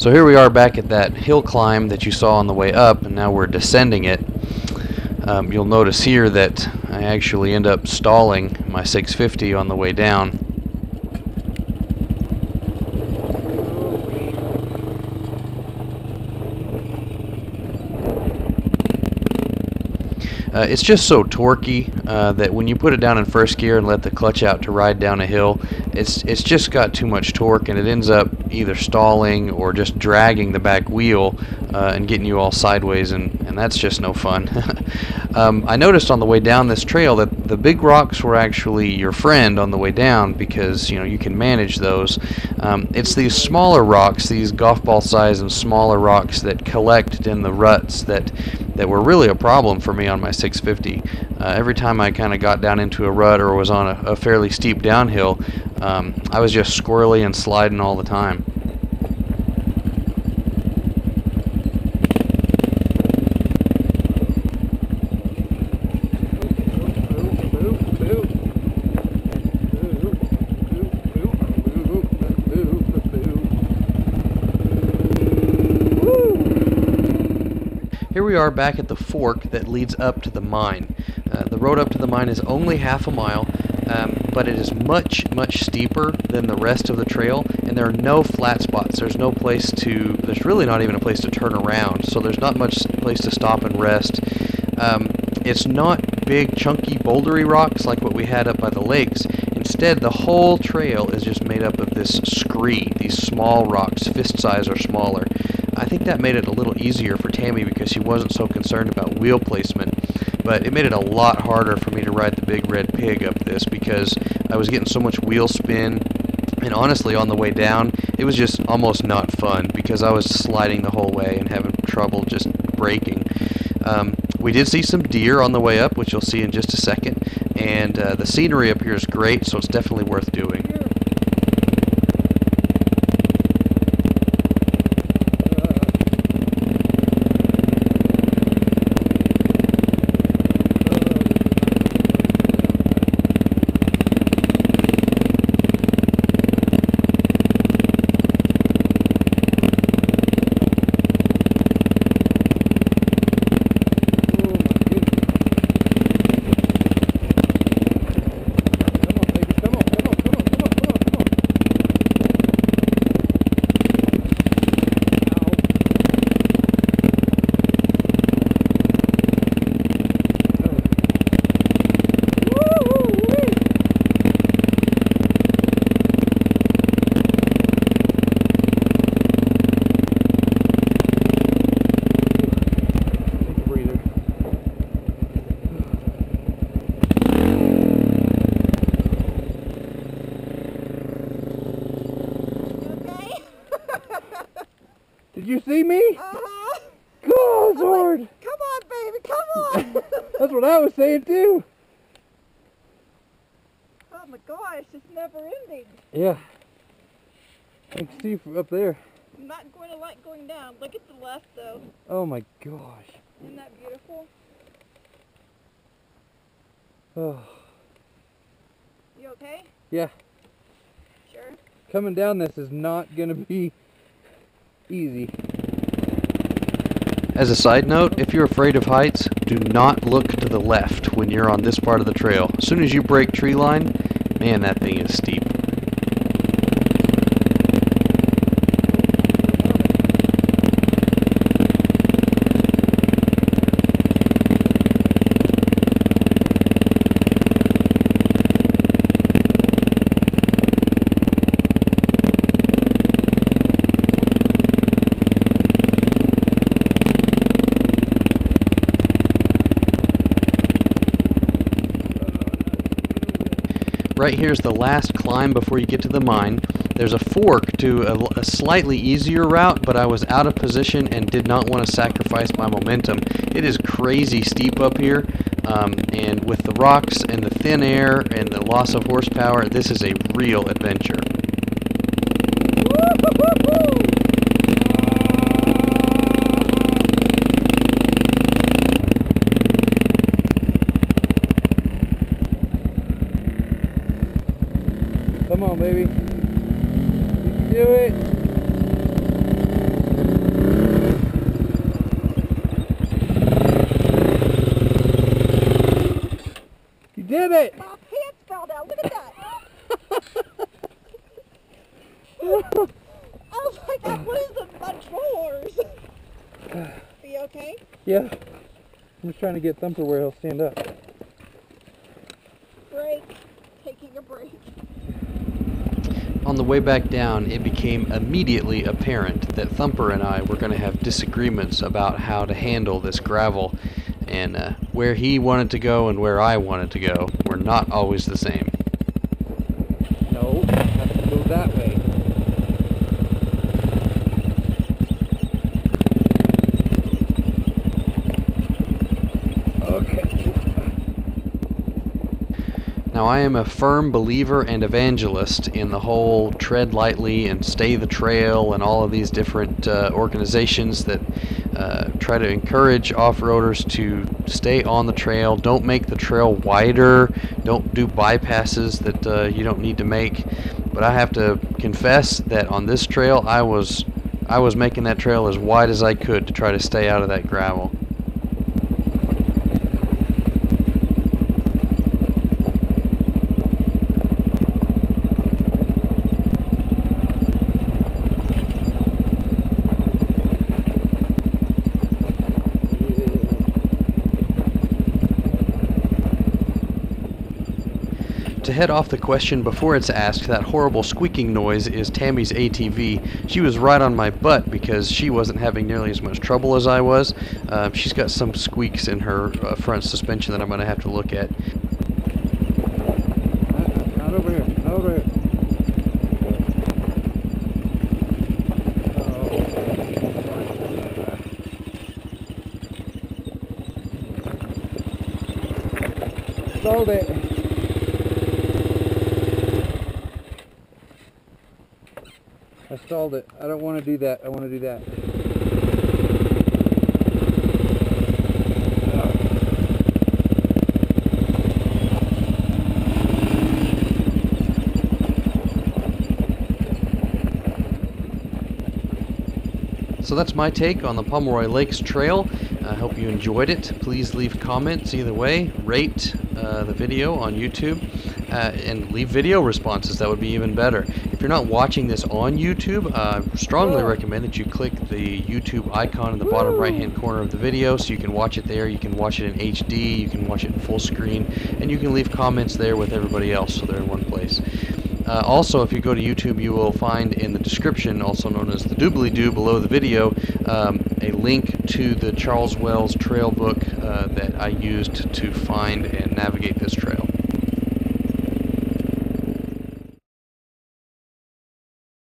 So here we are back at that hill climb that you saw on the way up, and now we're descending it. You'll notice here that I actually end up stalling my 650 on the way down. It's just so torquey that when you put it down in first gear and let the clutch out to ride down a hill, it's just got too much torque, and it ends up either stalling or just dragging the back wheel and getting you all sideways, and that's just no fun. I noticed on the way down this trail that the big rocks were actually your friend on the way down, because you can manage those. It's these smaller rocks, these golf ball size and smaller rocks that collect in the ruts that were really a problem for me on my 650. Every time I kind of got down into a rut or was on a fairly steep downhill, I was just squirrely and sliding all the time. Here we are back at the fork that leads up to the mine. The road up to the mine is only half a mile, but it is much steeper than the rest of the trail, and there are no flat spots. There's really not even a place to turn around, so there's not much place to stop and rest. It's not big chunky bouldery rocks like what we had up by the lakes. Instead, the whole trail is just made up of this scree, these small rocks, fist size or smaller. I think that made it a little easier for Tammy because she wasn't so concerned about wheel placement, but it made it a lot harder for me to ride the big red pig up this because I was getting so much wheel spin, and honestly on the way down it was just almost not fun because I was sliding the whole way and having trouble just braking. We did see some deer on the way up, which you'll see in just a second, and the scenery up here is great, so it's definitely worth doing. Did you see me? Uh-huh. God, Lord. Like, come on, baby, come on. That's what I was saying too. Oh my gosh, it's never ending. Yeah. I can see from up there. I'm not going to like going down. Look at the left though. Oh my gosh. Isn't that beautiful? Oh. You okay? Yeah. Sure. Coming down this is not going to be easy. As a side note, if you're afraid of heights, do not look to the left when you're on this part of the trail. As soon as you break tree line, man, that thing is steep. Right here's the last climb before you get to the mine. There's a fork to a slightly easier route, but I was out of position and did not want to sacrifice my momentum. It is crazy steep up here, and with the rocks and the thin air and the loss of horsepower, this is a real adventure. Come on, baby. You can do it. did it! My pants fell down. Look at that. I was like, I'm losing my drawers. Are you okay? Yeah. I'm just trying to get Thumper where he'll stand up. Break. Taking a break. On the way back down, it became immediately apparent that Thumper and I were going to have disagreements about how to handle this gravel, and where he wanted to go and where I wanted to go were not always the same. No, I have to go that way. Now, I am a firm believer and evangelist in the whole tread lightly and stay the trail and all of these different organizations that try to encourage off-roaders to stay on the trail. Don't make the trail wider. Don't do bypasses that you don't need to make. But I have to confess that on this trail, I was making that trail as wide as I could to try to stay out of that gravel. To head off the question before it's asked, that horrible squeaking noise is Tammy's ATV. She was right on my butt because she wasn't having nearly as much trouble as I was. She's got some squeaks in her front suspension that I'm going to have to look at. Not over here. Not over here. Sold it. I stalled it. I don't want to do that. I want to do that. So that's my take on the Pomeroy Lakes Trail. I hope you enjoyed it. Please leave comments either way. Rate the video on YouTube and leave video responses. That would be even better. If you're not watching this on YouTube, I strongly recommend that you click the YouTube icon in the bottom right-hand corner of the video so you can watch it there. You can watch it in HD, you can watch it in full screen, and you can leave comments there with everybody else so they're in one place. Also, if you go to YouTube, you will find in the description, also known as the doobly-doo below the video, a link to the Charles Wells trail book that I used to find and navigate this